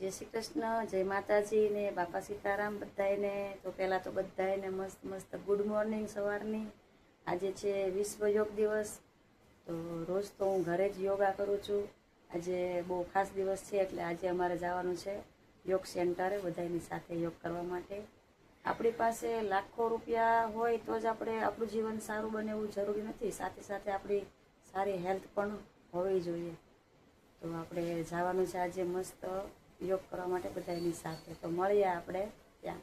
જય શ્રી કૃષ્ણ, જય માતાજી ને બાપા સીતારામ બધાને. તો પહેલાં તો બધાને મસ્ત મસ્ત ગુડ મોર્નિંગ સવારની. આજે છે વિશ્વ યોગ દિવસ. તો રોજ તો હું ઘરે જ યોગા કરું છું. આજે બહુ ખાસ દિવસ છે એટલે આજે અમારે જવાનું છે યોગ સેન્ટરે બધાની સાથે યોગ કરવા માટે. આપણી પાસે લાખો રૂપિયા હોય તો જ આપણે આપણું જીવન સારું બને એવું જરૂરી નથી. સાથે સાથે આપણી સારી હેલ્થ પણ હોવી જોઈએ. તો આપણે જવાનું છે આજે મસ્ત યોગ કરવા માટે બધાની સાથે. તો મળીએ આપણે ત્યાં.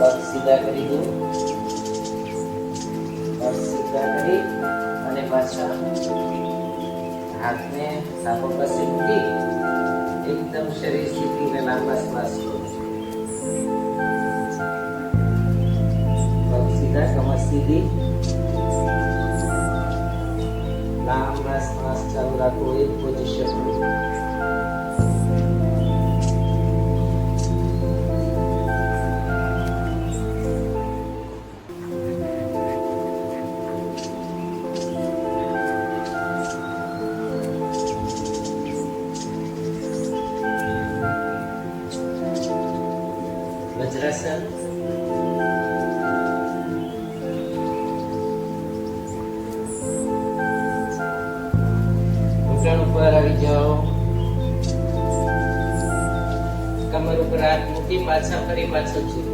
પગ સીધા કરી દો. પગ સીધા કરી અને પાછા હાથને સાપો પાસે મૂકી એકદમ શરીર સ્થિતિને લાંબા શ્વાસ લો. પગ સીધા, કમર સીધી, લાંબા શ્વાસ ચાલુ રાખો એક પોઝિશન. વજ્રાસન. ઘૂંટણ ઉપર આવી જાઓ. કમર ઉપર હાથ મૂકી પાછા ફરી પાછળ ઝૂકો.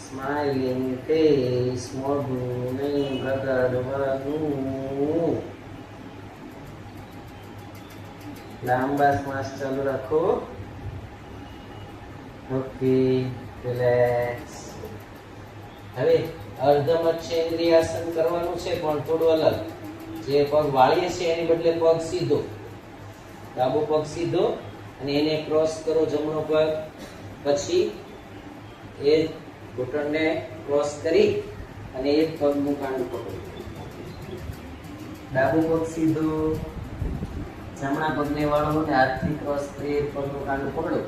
સ્માઇલિંગ ફેસ, મોઢું નહીં બગાડવાનું. લાંબા શ્વાસ ચાલુ રાખો. Okay, relax. હવે અર્ધમત્સ્યેન્દ્રિય આસન કરવાનું છે પણ થોડું અલગ. જે પગ વાળીએ છે એની બદલે પગ સીધો, ડાબો પગ સીધો અને એને ક્રોસ કરો જમણો પગ. પછી એ ઘૂંટણને ક્રોસ કરી અને એક પગનું કાંડું પકડો. ડાબો પગ સીધો, જમણા પગને વાળો અને હાથથી ક્રોસ કરી એક પગનું કાંડું પકડો.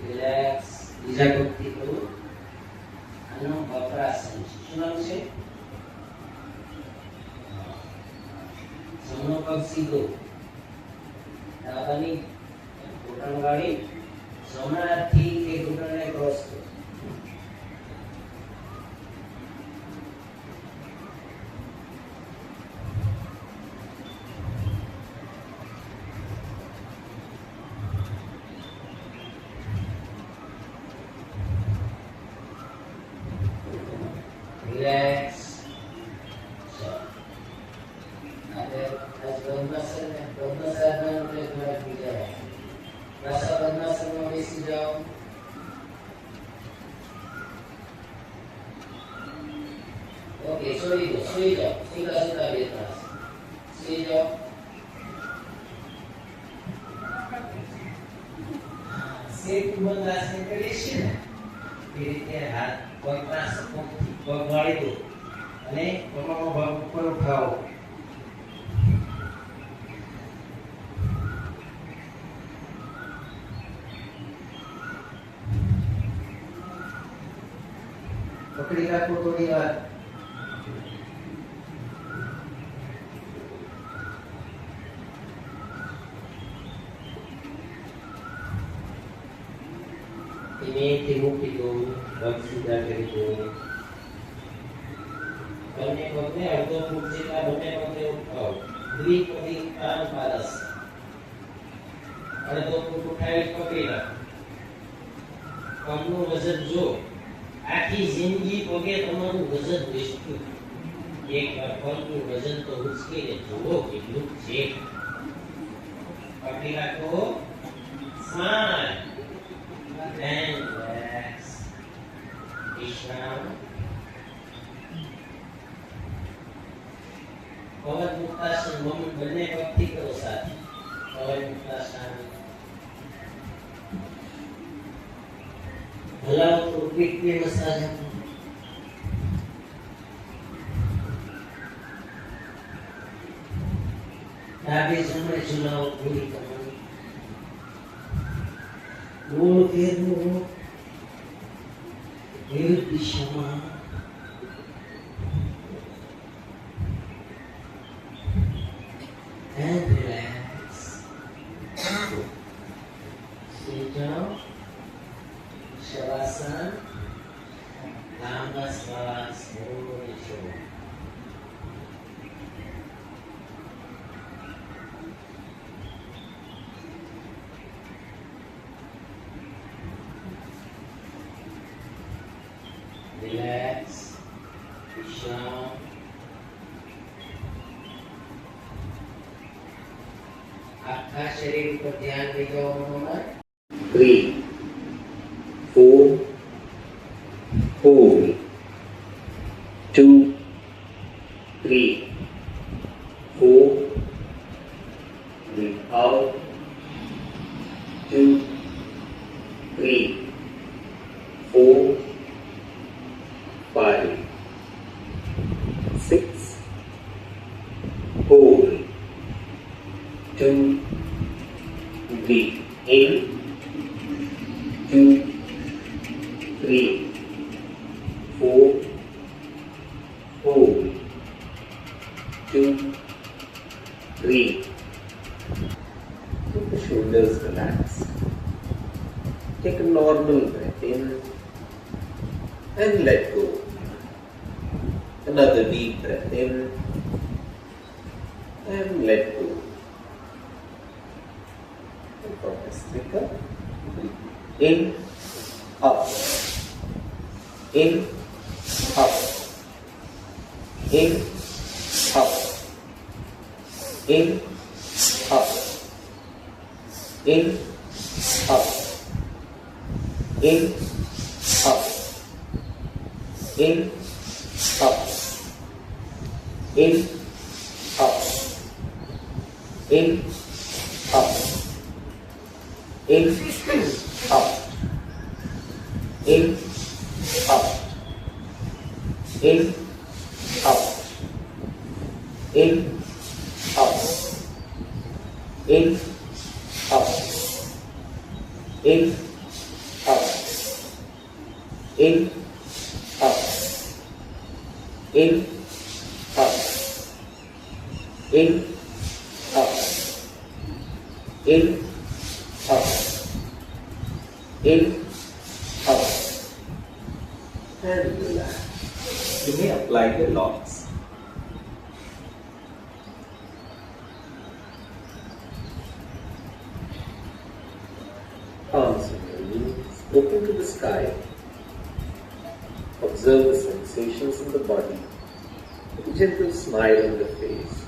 રિલેક્સ. બીજા પગથી કરો. આનો વક્રાસન. શું નામ છે? જમણો પગ સીધો, ડાબાની ઘૂંટણ વાળી જમણા હાથથી એ ઘૂંટણને ક્રોસ કરો. રિલેક્સ. આજે પદ્માસનમાં બેસી જાઓ. ઓકે, છોડી દો, સુઈ જાઓ. સીધા સીધા બેઠા સુઈ જાઓ. શેક બંધ આસન કરીએ છીએ ને એ રીતે હાથ પગના સપોર્ટથી પગ વાળી દો અને કમરનો ભાગ ઉપર ઉઠાવો. પકડી રાખો થોડી વાર. ધીમેથી મૂકી દો, પગ સીધા કરી દો. બંને પગને અડધો ફૂટ જેટલા બંને પગને ઉઠાવો. દ્વિપદી ઉત્તાનપાદસ. અડધો ફૂટ ઉઠાવી પકડી રાખો. પગનું વજન જો આખી જિંદગી પગે તમારું વજન વેચતું. એક વાર પગનું વજન તો ઉચકીને જુઓ કેટલું છે. પકડી રાખો. Smile and relax. વિશ્રામ. પવન મુક્તાસન બંને પગથી કરો સાથે. પવન મુક્તાસન. હલાવો તો પીઠને મસાજ આપો. ડાબે જમણે ઝુલાવો પૂરી કરો. ગોળ ફેરવો વિરુદ્ધ દિશામાં. and relax. Sit down. Shavasana. લાંબા શ્વાસ મોડે છોડો. Relax. વિશ્રામ. આખા શરીર પર ધ્યાન લઈ જાઓ. 3 4 hold 2 3 4 breathe out 2 3 4 5 6 hold 2 breathe in 2 3 4 hold 2 3. Keep the shoulders relaxed. Take a normal breath in and let go. Another deep breath in and let go. And from the sticker, in, up, in, up, in, up, in, up, in, up, in, up, in, up, in, up, in, up, in, up, in, up, in, up, in, up, in, up, in, up, in, up, in, up, in, In, out. In, out. And relax. You may apply the locks. Arms and your knees open to the sky. Observe the sensations in the body. A gentle smile on the face.